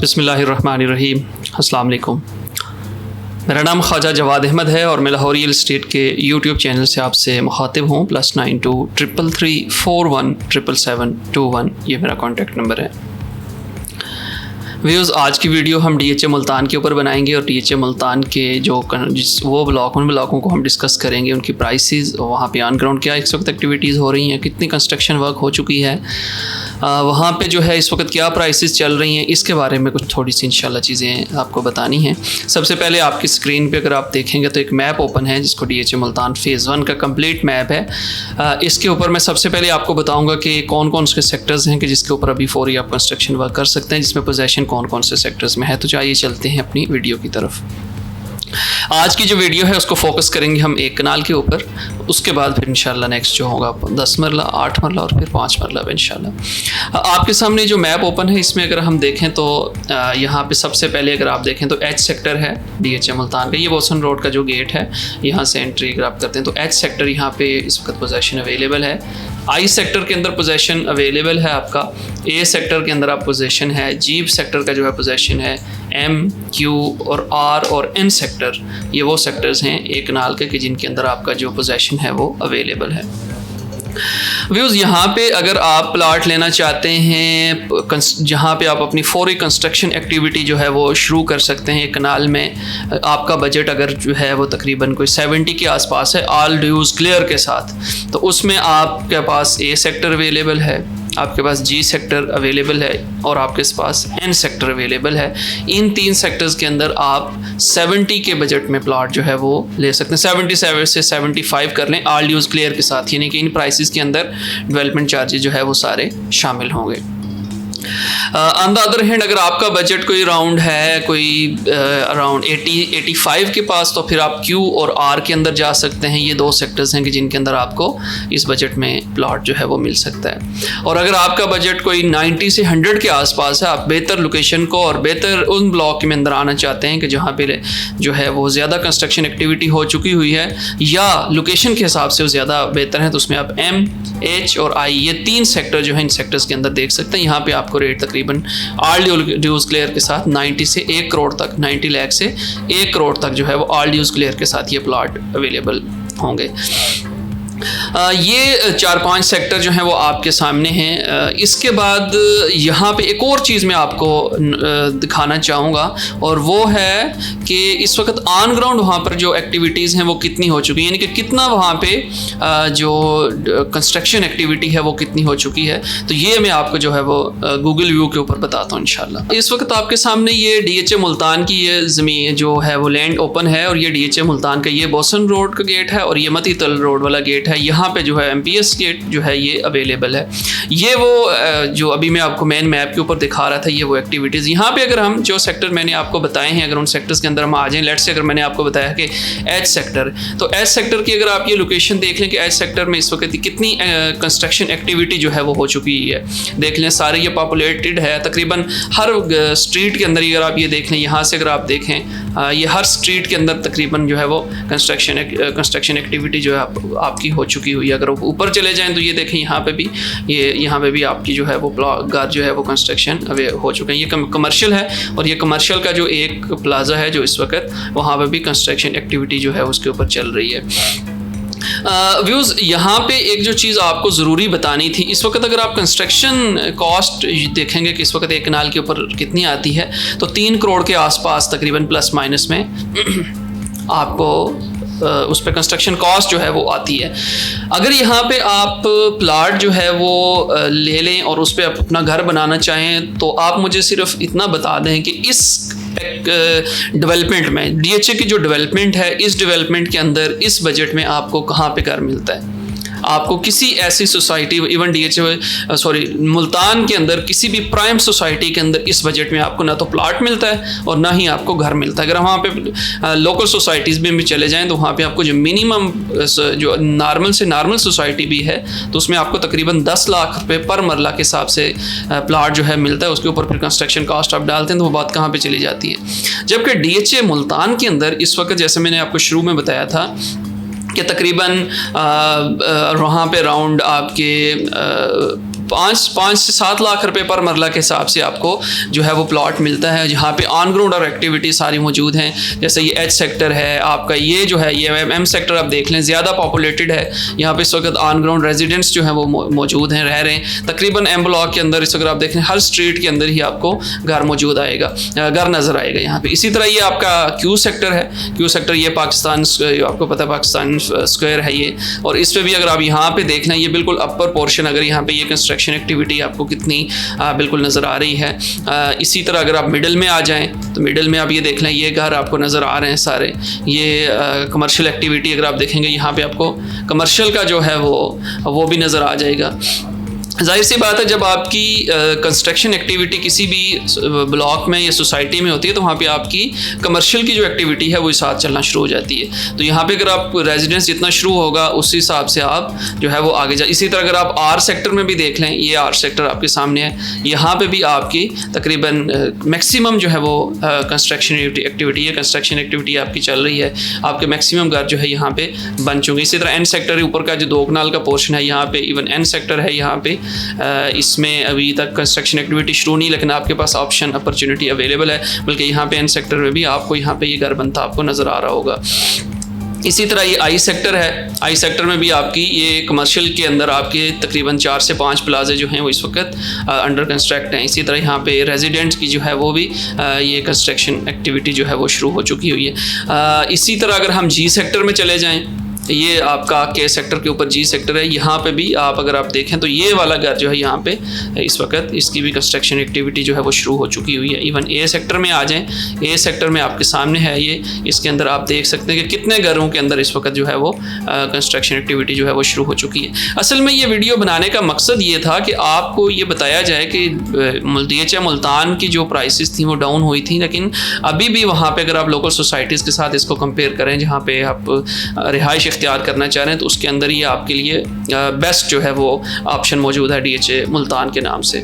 बिस्मिल्लाहिर्रहमानिर्रहीम। अस्सलाम वालेकुम। मेरा नाम ख्वाजा जवाद अहमद है और मैं लाहौर रियल एस्टेट के यूट्यूब चैनल से आपसे मुखातिब हूँ। +92 333 41 77721 ये मेरा कॉन्टैक्ट नंबर है। व्यूज़, आज की वीडियो हम DHA मुल्तान के ऊपर बनाएंगे और DHA मुल्तान के उन ब्लॉकों को हम डिस्कस करेंगे, उनकी प्राइसेस, वहाँ पे ऑन ग्राउंड क्या इस वक्त एक्टिविटीज़ हो रही हैं, कितनी कंस्ट्रक्शन वर्क हो चुकी है, वहाँ पे जो है इस वक्त क्या प्राइसेस चल रही हैं, इसके बारे में कुछ थोड़ी सी इंशाल्लाह चीज़ें आपको बतानी हैं। सबसे पहले आपकी स्क्रीन पे अगर आप देखेंगे तो एक मैप ओपन है जिसको DHA मुल्तान फ़ेज़ 1 का कंप्लीट मैप है। इसके ऊपर मैं सबसे पहले आपको बताऊँगा कि कौन कौन से सेक्टर्स हैं कि जिसके ऊपर अभी फौरी आप कंस्ट्रक्शन वर्क कर सकते हैं, जिसमें पोजेसन कौन कौन से सेक्टर्स में है। तो चाहिए चलते हैं अपनी वीडियो की तरफ। आज की जो वीडियो है उसको फोकस करेंगे हम एक कनाल के ऊपर, उसके बाद फिर इंशाल्लाह नेक्स्ट जो होगा 10 मरला, 8 मरला और फिर 5 मरला इंशाल्लाह। आपके सामने जो मैप ओपन है इसमें अगर हम देखें तो यहाँ पे सबसे पहले अगर आप देखें तो H सेक्टर है DHA मुल्तान का। ये बोसन रोड का जो गेट है, यहाँ से एंट्री अगर आप करते हैं तो H सेक्टर यहाँ पे इस वक्त पोजेसन अवेलेबल है। I सेक्टर के अंदर पोजेसन अवेलेबल है आपका। A सेक्टर के अंदर आप पोजेसन है। G सेक्टर का जो है पोजेसन है। M, Q और R और N सेक्टर, ये वो सेक्टर्स हैं एक कनाल के कि जिनके अंदर आपका जो पोजेसन है वो अवेलेबल है। व्यूज़, यहाँ पे अगर आप प्लाट लेना चाहते हैं जहाँ पे आप अपनी फौरी कंस्ट्रक्शन एक्टिविटी जो है वो शुरू कर सकते हैं एक कनाल में, आपका बजट अगर जो है वो तकरीबन कोई 70 के आसपास है ऑल ड्यूज़ क्लियर के साथ, तो उसमें आपके पास A सेक्टर अवेलेबल है, आपके पास G सेक्टर अवेलेबल है और आपके पास N सेक्टर अवेलेबल है। इन 3 सेक्टर्स के अंदर आप 70 के बजट में प्लॉट जो है वो ले सकते हैं। 77 से 75 कर लें ऑल ड्यूज़ क्लियर के साथ, यानी कि इन प्राइसेस के अंदर डेवलपमेंट चार्जेस जो है वो सारे शामिल होंगे। ऑन द अदर हैंड अगर आपका बजट कोई अराउंड है, कोई अराउंड 80-85 के पास, तो फिर आप Q और R के अंदर जा सकते हैं। ये 2 सेक्टर्स हैं कि जिनके अंदर आपको इस बजट में प्लॉट जो है वो मिल सकता है। और अगर आपका बजट कोई 90 से 100 के आसपास है, आप बेहतर लोकेशन को और बेहतर उन ब्लॉक में अंदर आना चाहते हैं कि जहाँ पे जो है वो ज़्यादा कंस्ट्रक्शन एक्टिविटी हो चुकी हुई है या लोकेशन के हिसाब से वो ज़्यादा बेहतर है, तो उसमें आप M, H और I ये 3 सेक्टर जो है इन सेक्टर्स के अंदर देख सकते हैं। यहाँ पे आपको रेट तकरीबन ऑल ड्यूज़ क्लियर के साथ 90 से 1 करोड़ तक, 90 लाख से 1 करोड़ तक जो है वो ऑल ड्यूज़ क्लियर के साथ ये प्लॉट अवेलेबल होंगे। ये 4-5 सेक्टर जो हैं वो आपके सामने हैं। इसके बाद यहाँ पे एक और चीज़ मैं आपको दिखाना चाहूँगा और वो है कि इस वक्त ऑन ग्राउंड वहाँ पर जो एक्टिविटीज़ हैं वो कितनी हो चुकी है, यानी कि कितना वहाँ पे जो कंस्ट्रक्शन एक्टिविटी है वो कितनी हो चुकी है। तो ये मैं आपको जो है वो गूगल व्यू के ऊपर बताता हूँ इंशाल्लाह। इस वक्त आपके सामने ये DHA मुल्तान की ये ज़मीन जो है वो लैंड ओपन है और ये DHA मुल्तान का ये बोसन रोड का गेट है और ये मती तल रोड वाला गेट है। यहाँ पे जो है MPS गेट जो है ये अवेलेबल है। ये वो जो अभी मैं आपको मेन मैप के ऊपर दिखा रहा था, ये वो एक्टिविटीज़। यहाँ पे अगर हम जो सेक्टर मैंने आपको बताए हैं, अगर उन सेक्टर्स के अंदर हम आ जाएं, लेट्स से अगर मैंने आपको बताया कि H सेक्टर, तो H सेक्टर की अगर आप ये लोकेशन देख लें कि H सेक्टर में इस वक्त कितनी कंस्ट्रक्शन एक्टिविटी जो है वो हो चुकी है, देख लें। सारे ये पॉपुलेटेड है, तकरीबन हर स्ट्रीट के अंदर अगर आप ये देख लें, यहाँ से अगर आप देखें ये हर स्ट्रीट के अंदर तकरीबन जो है वो कंस्ट्रक्शन एक्टिविटी जो है आपकी हो चुकी हुई है। अगर ऊपर चले जाएं तो ये देखें यहाँ पे भी आपकी जो है वो प्लॉट जो है वो कंस्ट्रक्शन हो चुके हैं। ये कमर्शियल है और ये कमर्शियल का जो एक प्लाजा है जो इस वक्त वहाँ पे भी कंस्ट्रक्शन एक्टिविटी जो है उसके ऊपर चल रही है। व्यूज़, यहाँ पे एक जो चीज़ आपको ज़रूरी बतानी थी, इस वक्त अगर आप कंस्ट्रक्शन कॉस्ट देखेंगे कि इस वक्त एक कनाल के ऊपर कितनी आती है, तो 3 करोड़ के आसपास तकरीबन प्लस माइनस में आपको उस पर कंस्ट्रक्शन कॉस्ट जो है वो आती है। अगर यहाँ पे आप प्लाट जो है वो ले लें और उस पर आप अपना घर बनाना चाहें, तो आप मुझे सिर्फ इतना बता दें कि इस डेवलपमेंट में DHA की जो डेवलपमेंट है, इस डेवलपमेंट के अंदर इस बजट में आपको कहाँ पे घर मिलता है। आपको किसी ऐसी सोसाइटी, इवन मुल्तान के अंदर किसी भी प्राइम सोसाइटी के अंदर इस बजट में आपको ना तो प्लॉट मिलता है और ना ही आपको घर मिलता है। अगर वहाँ पे लोकल सोसाइटीज़ में भी चले जाएं तो वहाँ पे आपको जो मिनिमम जो नॉर्मल सोसाइटी भी है, तो उसमें आपको तकरीबन 10 लाख रुपए पर मरला के हिसाब से प्लॉट जो है मिलता है। उसके ऊपर फिर कंस्ट्रक्शन कॉस्ट आप डालते हैं तो वो बात कहाँ पर चली जाती है। जबकि DHA मुल्तान के अंदर इस वक्त, जैसे मैंने आपको शुरू में बताया था कि तकरीबन वहाँ पे राउंड आपके 5 से 7 लाख रुपए पर मरला के हिसाब से आपको जो है वो प्लॉट मिलता है, जहाँ पे ऑन ग्राउंड और एक्टिविटी सारी मौजूद हैं। जैसे ये एच सेक्टर है आपका, ये जो है ये एम सेक्टर आप देख लें, ज़्यादा पॉपुलेटेड है। यहाँ पे इस वक्त ऑन ग्राउंड रेजिडेंट्स जो हैं वो मौजूद हैं, रह रहे हैं। तकरीबन एम ब्लॉक के अंदर इस वक्त आप देख लें हर स्ट्रीट के अंदर ही आपको घर मौजूद आएगा, घर नज़र आएगा यहाँ पे। इसी तरह ये आपका क्यू सेक्टर है। क्यू सेक्टर ये पाकिस्तान, आपको पता है पाकिस्तान स्क्वायर है ये, और इस पे भी अगर आप यहाँ पे देख लें ये बिल्कुल अपर पोर्शन, अगर यहाँ पे ये कंस्ट्रक्शन एक्टिविटी आपको कितनी बिल्कुल नज़र आ रही है। इसी तरह अगर आप मिडल में आ जाएं तो मिडल में आप ये देख लें ये घर आपको नज़र आ रहे हैं सारे। ये कमर्शियल एक्टिविटी अगर आप देखेंगे यहाँ पे आपको कमर्शियल का जो है वो भी नज़र आ जाएगा। जाहिर सी बात है जब आपकी कंस्ट्रक्शन एक्टिविटी किसी भी ब्लॉक में या सोसाइटी में होती है तो वहाँ पे आपकी कमर्शियल की जो एक्टिविटी है वो साथ चलना शुरू हो जाती है। तो यहाँ पे अगर आप रेजिडेंस जितना शुरू होगा उस हिसाब से आप जो है वो आगे जा। इसी तरह अगर आप आर सेक्टर में भी देख लें, ये आर सेक्टर आपके सामने है, यहाँ पे भी आपकी तकरीबन मैक्सिमम जो है वो कंस्ट्रक्शन एक्टिविटी है, कंस्ट्रक्शन एक्टिविटी आपकी चल रही है। आपके मैक्सिमम घर जो है यहाँ पे बन चुके। इसी तरह एन सेक्टर ऊपर का जो 2 कनाल का पोर्शन है यहाँ पे, इवन एन सेक्टर है यहाँ पे, इसमें अभी तक कंस्ट्रक्शन एक्टिविटी शुरू नहीं, लेकिन आपके पास ऑप्शन अपॉर्चुनिटी अवेलेबल है। बल्कि यहाँ पे एन सेक्टर में भी आपको यहाँ पे ये घर बनता आपको नज़र आ रहा होगा। इसी तरह ये आई सेक्टर है। आई सेक्टर में भी आपकी ये कमर्शियल के अंदर आपके तकरीबन 4 से 5 प्लाजे जो हैं वो इस वक्त अंडर कंस्ट्रक्ट हैं। इसी तरह यहाँ पे रेजिडेंट्स की जो है वो भी ये कंस्ट्रक्शन एक्टिविटी जो है वो शुरू हो चुकी हुई है। इसी तरह अगर हम जी सेक्टर में चले जाएँ, ये आपका के सेक्टर के ऊपर जी सेक्टर है, यहाँ पे भी आप अगर आप देखें तो ये वाला घर जो है यहाँ पे इस वक्त इसकी भी कंस्ट्रक्शन एक्टिविटी जो है वो शुरू हो चुकी हुई है। इवन ए सेक्टर में आ जाएं, ए सेक्टर में आपके सामने है ये, इसके अंदर आप देख सकते हैं कि कितने घरों के अंदर इस वक्त जो है वो कंस्ट्रक्शन एक्टिविटी जो है वो शुरू हो चुकी है। असल में ये वीडियो बनाने का मकसद ये था कि आपको ये बताया जाए कि DHA मुल्तान की जो प्राइसेस थी वो डाउन हुई थी, लेकिन अभी भी वहाँ पर अगर आप लोकल सोसाइटीज़ के साथ इसको कंपेयर करें जहाँ पर आप रिहाइश इख्तियार करना चाह रहे हैं तो उसके अंदर ये आपके लिए बेस्ट जो है वो ऑप्शन मौजूद है DHA मुल्तान के नाम से।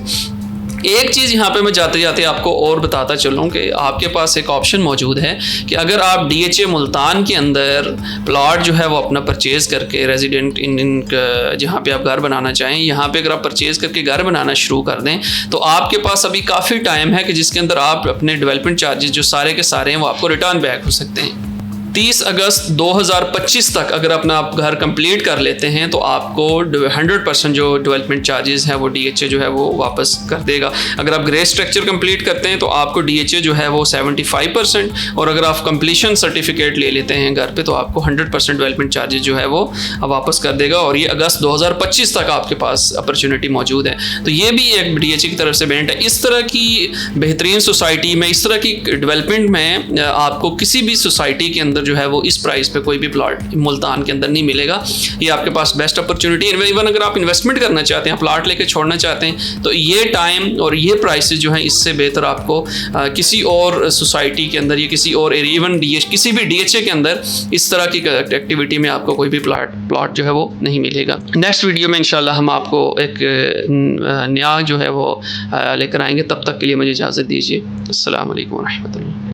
एक चीज़ यहाँ पे मैं जाते जाते आपको और बताता चलूँ कि आपके पास एक ऑप्शन मौजूद है कि अगर आप DHA मुल्तान के अंदर प्लॉट जो है वो अपना परचेज़ करके रेजिडेंट इन जहाँ पे आप घर बनाना चाहें, यहाँ पे अगर आप परचेज़ करके घर बनाना शुरू कर दें तो आपके पास अभी काफ़ी टाइम है कि जिसके अंदर आप अपने डेवलपमेंट चार्जेस जो सारे के सारे हैं वो आपको रिटर्न बैक हो सकते हैं। 30 अगस्त 2025 तक अगर अपना आप घर कंप्लीट कर लेते हैं तो आपको 100% जो डेवलपमेंट चार्जेस हैं वो DHA जो है वो वापस कर देगा। अगर आप ग्रे स्ट्रक्चर कंप्लीट करते हैं तो आपको DHA जो है वो 75%, और अगर आप कंप्लीशन सर्टिफिकेट ले लेते हैं घर पे तो आपको 100% डेवलपमेंट चार्जेस जो है वो वापस कर देगा। और ये अगस्त 2025 तक आपके पास अपॉर्चुनिटी मौजूद है। तो ये भी एक DHA की तरफ से बेनिफिट है। इस तरह की बेहतरीन सोसाइटी में, इस तरह की डेवलपमेंट में आपको किसी भी सोसाइटी के अंदर जो है वो इस प्राइस पे कोई भी प्लॉट मुल्तान के अंदर नहीं मिलेगा। ये आपके पास बेस्ट अपॉर्चुनिटी है। इवन अगर आप इन्वेस्टमेंट करना चाहते हैं, प्लॉट लेके छोड़ना चाहते हैं, तो ये टाइम और ये प्राइसेस जो हैं इससे बेहतर आपको किसी और सोसाइटी के अंदर या किसी और एरिया, इवन किसी भी DHA के अंदर इस तरह की एक्टिविटी में आपको कोई भी प्लॉट जो है वो नहीं मिलेगा। नेक्स्ट वीडियो में इंशाल्लाह हम आपको एक नया जो है वो लेकर आएंगे। तब तक के लिए मुझे इजाज़त दीजिए। अस्सलाम वालेकुम व रहमतुल्लाह।